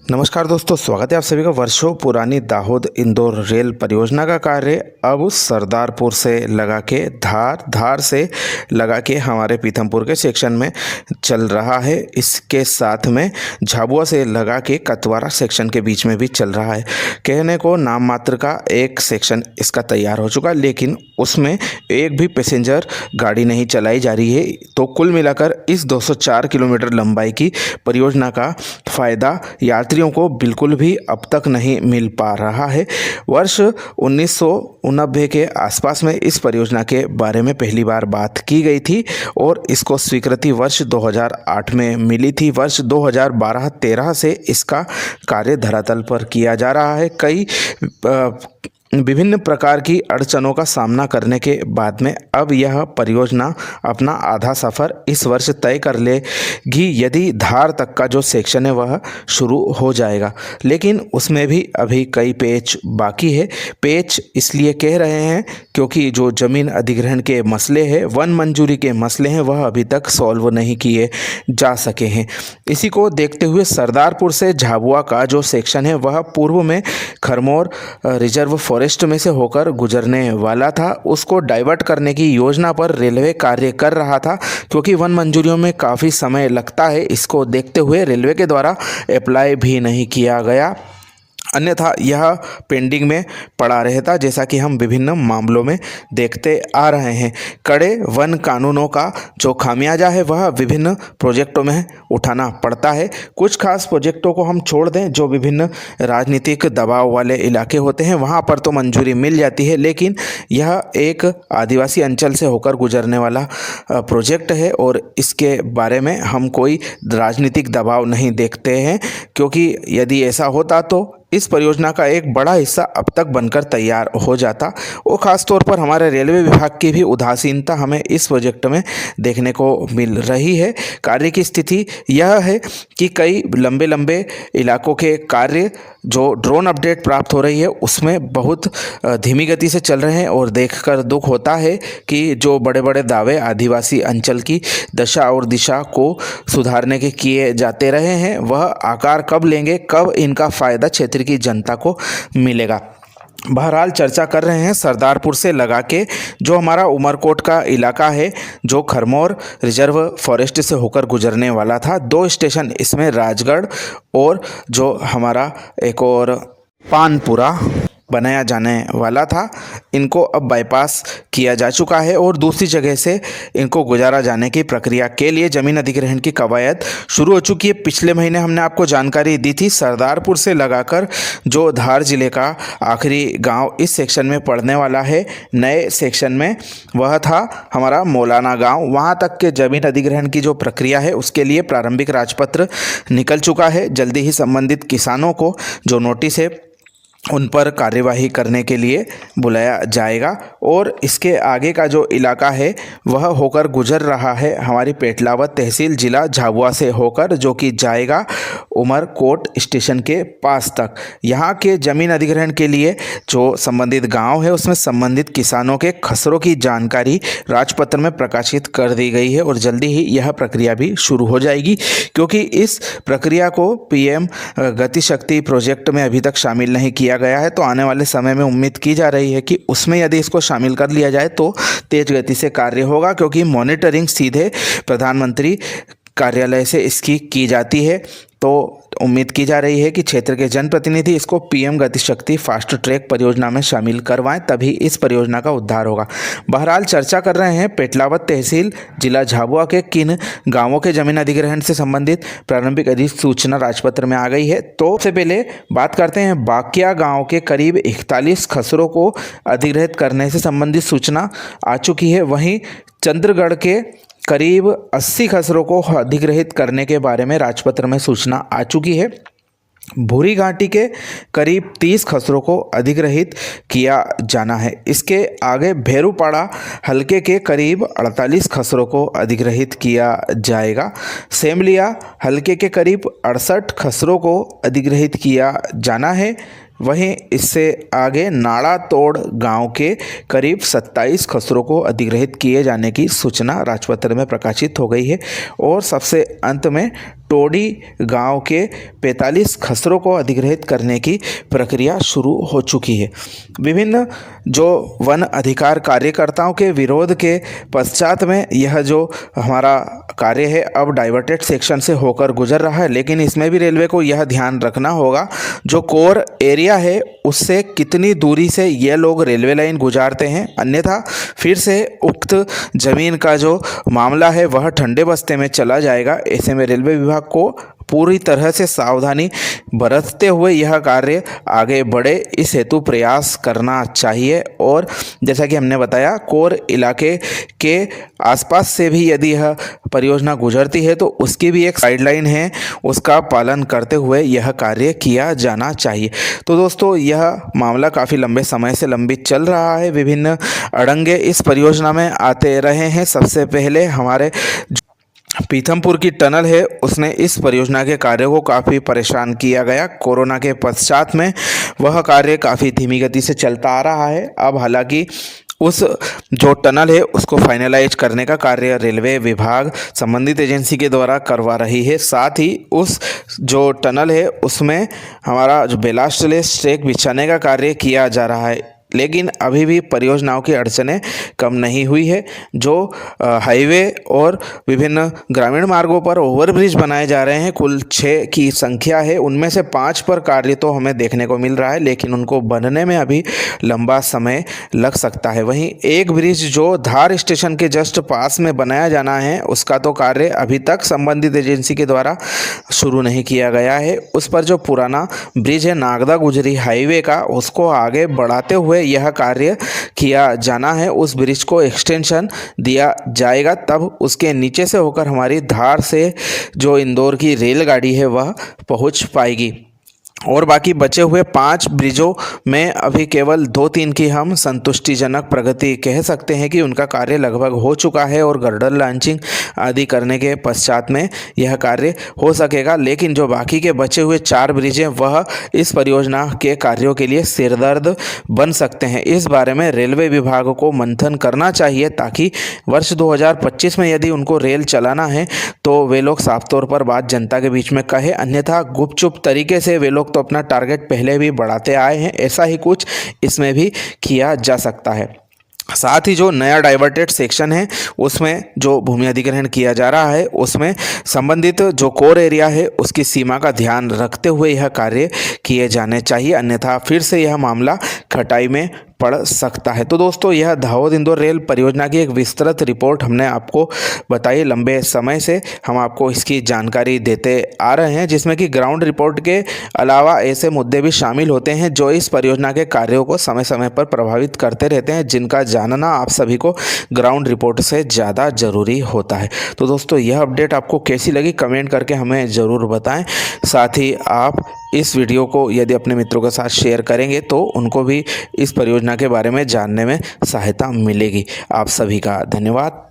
नमस्कार दोस्तों, स्वागत है आप सभी का। वर्षों पुरानी दाहोद इंदौर रेल परियोजना का कार्य अब सरदारपुर से लगा के धार से लगा के हमारे पीथमपुर के सेक्शन में चल रहा है। इसके साथ में झाबुआ से लगा के कतवारा सेक्शन के बीच में भी चल रहा है। कहने को नाम मात्र का एक सेक्शन इसका तैयार हो चुका, लेकिन उसमें एक भी पैसेंजर गाड़ी नहीं चलाई जा रही है। तो कुल मिलाकर इस 204 किलोमीटर लंबाई की परियोजना का फ़ायदा यात्रियों को बिल्कुल भी अब तक नहीं मिल पा रहा है। वर्ष 1989 के आसपास में इस परियोजना के बारे में पहली बार बात की गई थी और इसको स्वीकृति वर्ष 2008 में मिली थी। वर्ष 2012-13 से इसका कार्य धरातल पर किया जा रहा है। कई विभिन्न प्रकार की अड़चनों का सामना करने के बाद में अब यह परियोजना अपना आधा सफ़र इस वर्ष तय कर लेगी, यदि धार तक का जो सेक्शन है वह शुरू हो जाएगा। लेकिन उसमें भी अभी कई पेच बाकी है। पेच इसलिए कह रहे हैं क्योंकि जो ज़मीन अधिग्रहण के मसले हैं, वन मंजूरी के मसले हैं, वह अभी तक सॉल्व नहीं किए जा सके हैं। इसी को देखते हुए सरदारपुर से झाबुआ का जो सेक्शन है वह पूर्व में खरमोर रिजर्व फॉरेस्ट में से होकर गुजरने वाला था। उसको डाइवर्ट करने की योजना पर रेलवे कार्य कर रहा था, क्योंकि वन मंजूरियों में काफ़ी समय लगता है। इसको देखते हुए रेलवे के द्वारा अप्लाई भी नहीं किया गया, अन्यथा यह पेंडिंग में पड़ा रहता, जैसा कि हम विभिन्न मामलों में देखते आ रहे हैं। कड़े वन कानूनों का जो खामियाजा है वह विभिन्न प्रोजेक्टों में उठाना पड़ता है। कुछ खास प्रोजेक्टों को हम छोड़ दें, जो विभिन्न राजनीतिक दबाव वाले इलाके होते हैं वहाँ पर तो मंजूरी मिल जाती है, लेकिन यह एक आदिवासी अंचल से होकर गुजरने वाला प्रोजेक्ट है और इसके बारे में हम कोई राजनीतिक दबाव नहीं देखते हैं, क्योंकि यदि ऐसा होता तो इस परियोजना का एक बड़ा हिस्सा अब तक बनकर तैयार हो जाता। और ख़ास तौर पर हमारे रेलवे विभाग की भी उदासीनता हमें इस प्रोजेक्ट में देखने को मिल रही है। कार्य की स्थिति यह है कि कई लंबे इलाकों के कार्य जो ड्रोन अपडेट प्राप्त हो रही है उसमें बहुत धीमी गति से चल रहे हैं और देखकर दुख होता है कि जो बड़े बड़े दावे आदिवासी अंचल की दशा और दिशा को सुधारने के किए जाते रहे हैं, वह आकार कब लेंगे, कब इनका फ़ायदा क्षेत्र की जनता को मिलेगा। बहरहाल चर्चा कर रहे हैं सरदारपुर से लगा के जो हमारा उमरकोट का इलाका है, जो खरमोर रिजर्व फॉरेस्ट से होकर गुजरने वाला था। 2 स्टेशन इसमें राजगढ़ और जो हमारा एक और पानपुरा बनाया जाने वाला था। इनको अब बाईपास किया जा चुका है और दूसरी जगह से इनको गुजारा जाने की प्रक्रिया के लिए ज़मीन अधिग्रहण की कवायद शुरू हो चुकी है। पिछले महीने हमने आपको जानकारी दी थी, सरदारपुर से लगाकर जो धार जिले का आखिरी गांव इस सेक्शन में पड़ने वाला है नए सेक्शन में, वह था हमारा मौलाना गाँव। वहाँ तक के ज़मीन अधिग्रहण की जो प्रक्रिया है उसके लिए प्रारंभिक राजपत्र निकल चुका है। जल्दी ही संबंधित किसानों को जो नोटिस है उन पर कार्यवाही करने के लिए बुलाया जाएगा और इसके आगे का जो इलाका है वह होकर गुजर रहा है हमारी पेटलावद तहसील जिला झाबुआ से होकर, जो कि जाएगा उमरकोट स्टेशन के पास तक। यहाँ के ज़मीन अधिग्रहण के लिए जो संबंधित गांव है उसमें संबंधित किसानों के खसरों की जानकारी राजपत्र में प्रकाशित कर दी गई है और जल्दी ही यह प्रक्रिया भी शुरू हो जाएगी, क्योंकि इस प्रक्रिया को पीएम गतिशक्ति प्रोजेक्ट में अभी तक शामिल नहीं किया गया है। तो आने वाले समय में उम्मीद की जा रही है कि उसमें यदि इसको शामिल कर लिया जाए तो तेज गति से कार्य होगा, क्योंकि मॉनिटरिंग सीधे प्रधानमंत्री कार्यालय से इसकी की जाती है। तो उम्मीद की जा रही है कि क्षेत्र के जनप्रतिनिधि इसको पीएम गतिशक्ति फास्ट ट्रैक परियोजना में शामिल करवाएं, तभी इस परियोजना का उद्धार होगा। बहरहाल चर्चा कर रहे हैं पेटलावद तहसील जिला झाबुआ के किन गांवों के जमीन अधिग्रहण से संबंधित प्रारंभिक अधिसूचना राजपत्र में आ गई है। तो सबसे पहले बात करते हैं बाकिया गाँव के करीब 41 खसरों को अधिग्रहित करने से संबंधित सूचना आ चुकी है। वहीं चंद्रगढ़ के करीब 80 खसरों को अधिग्रहित करने के बारे में राजपत्र में सूचना आ चुकी है। भूरी घाटी के करीब 30 खसरों को अधिग्रहित किया जाना है। इसके आगे भेरूपाड़ा हलके के करीब 48 खसरों को अधिग्रहित किया जाएगा। सेमलिया हलके के करीब 68 खसरों को अधिग्रहित किया जाना है। वहीं इससे आगे नाड़ा तोड़ गांव के करीब 27 खसरों को अधिग्रहित किए जाने की सूचना राजपत्र में प्रकाशित हो गई है। और सबसे अंत में टोडी गांव के 45 खसरों को अधिग्रहित करने की प्रक्रिया शुरू हो चुकी है। विभिन्न जो वन अधिकार कार्यकर्ताओं के विरोध के पश्चात में यह जो हमारा कार्य है अब डाइवर्टेड सेक्शन से होकर गुजर रहा है, लेकिन इसमें भी रेलवे को यह ध्यान रखना होगा जो कोर एरिया है उससे कितनी दूरी से ये लोग रेलवे लाइन गुजारते हैं, अन्यथा फिर से उक्त ज़मीन का जो मामला है वह ठंडे बस्ते में चला जाएगा। ऐसे में रेलवे विभाग को पूरी तरह से सावधानी बरतते हुए यह कार्य आगे बढ़े, इस हेतु प्रयास करना चाहिए। और जैसा कि हमने बताया कोर इलाके के आसपास से भी यदि यह परियोजना गुजरती है तो उसकी भी एक गाइडलाइन है, उसका पालन करते हुए यह कार्य किया जाना चाहिए। तो दोस्तों यह मामला काफ़ी लंबे समय से लंबित चल रहा है, विभिन्न अड़ंगे इस परियोजना में आते रहे हैं। सबसे पहले हमारे पीथमपुर की टनल है उसने इस परियोजना के कार्य को काफ़ी परेशान किया गया। कोरोना के पश्चात में वह कार्य काफ़ी धीमी गति से चलता आ रहा है। अब हालांकि उस जो टनल है उसको फाइनलाइज करने का कार्य रेलवे विभाग संबंधित एजेंसी के द्वारा करवा रही है। साथ ही उस जो टनल है उसमें हमारा जो बेलास्टलेस ट्रैक बिछाने का कार्य किया जा रहा है, लेकिन अभी भी परियोजनाओं की अड़चनें कम नहीं हुई है। जो हाईवे और विभिन्न ग्रामीण मार्गों पर ओवरब्रिज बनाए जा रहे हैं, कुल 6 की संख्या है, उनमें से 5 पर कार्य तो हमें देखने को मिल रहा है, लेकिन उनको बनने में अभी लंबा समय लग सकता है। वहीं एक ब्रिज जो धार स्टेशन के जस्ट पास में बनाया जाना है उसका तो कार्य अभी तक संबंधित एजेंसी के द्वारा शुरू नहीं किया गया है। उस पर जो पुराना ब्रिज है नागदा गुजरी हाईवे का, उसको आगे बढ़ाते हुए यह कार्य किया जाना है। उस ब्रिज को एक्सटेंशन दिया जाएगा, तब उसके नीचे से होकर हमारी धार से जो इंदौर की रेलगाड़ी है वह पहुंच पाएगी। और बाकी बचे हुए 5 ब्रिजों में अभी केवल 2-3 की हम संतुष्टिजनक प्रगति कह सकते हैं कि उनका कार्य लगभग हो चुका है और गर्डर लॉन्चिंग आदि करने के पश्चात में यह कार्य हो सकेगा। लेकिन जो बाकी के बचे हुए 4 ब्रिज हैं वह इस परियोजना के कार्यों के लिए सिरदर्द बन सकते हैं। इस बारे में रेलवे विभाग को मंथन करना चाहिए ताकि वर्ष 2025 में यदि उनको रेल चलाना है तो वे लोग साफ तौर पर बात जनता के बीच में कहे, अन्यथा गुपचुप तरीके से वे लोग तो अपना टारगेट पहले भी बढ़ाते आए हैं। ऐसा ही कुछ इसमें भी किया जा सकता है। साथ ही जो नया डाइवर्टेड सेक्शन है उसमें जो भूमि अधिग्रहण किया जा रहा है उसमें संबंधित जो कोर एरिया है उसकी सीमा का ध्यान रखते हुए यह कार्य किए जाने चाहिए, अन्यथा फिर से यह मामला खटाई में पड़ सकता है। तो दोस्तों यह दाहोद इंदौर रेल परियोजना की एक विस्तृत रिपोर्ट हमने आपको बताई। लंबे समय से हम आपको इसकी जानकारी देते आ रहे हैं, जिसमें कि ग्राउंड रिपोर्ट के अलावा ऐसे मुद्दे भी शामिल होते हैं जो इस परियोजना के कार्यों को समय समय पर प्रभावित करते रहते हैं, जिनका जानना आप सभी को ग्राउंड रिपोर्ट से ज़्यादा ज़रूरी होता है। तो दोस्तों यह अपडेट आपको कैसी लगी कमेंट करके हमें ज़रूर बताएं। साथ ही आप इस वीडियो को यदि अपने मित्रों के साथ शेयर करेंगे तो उनको भी इस परियोजना के बारे में जानने में सहायता मिलेगी। आप सभी का धन्यवाद।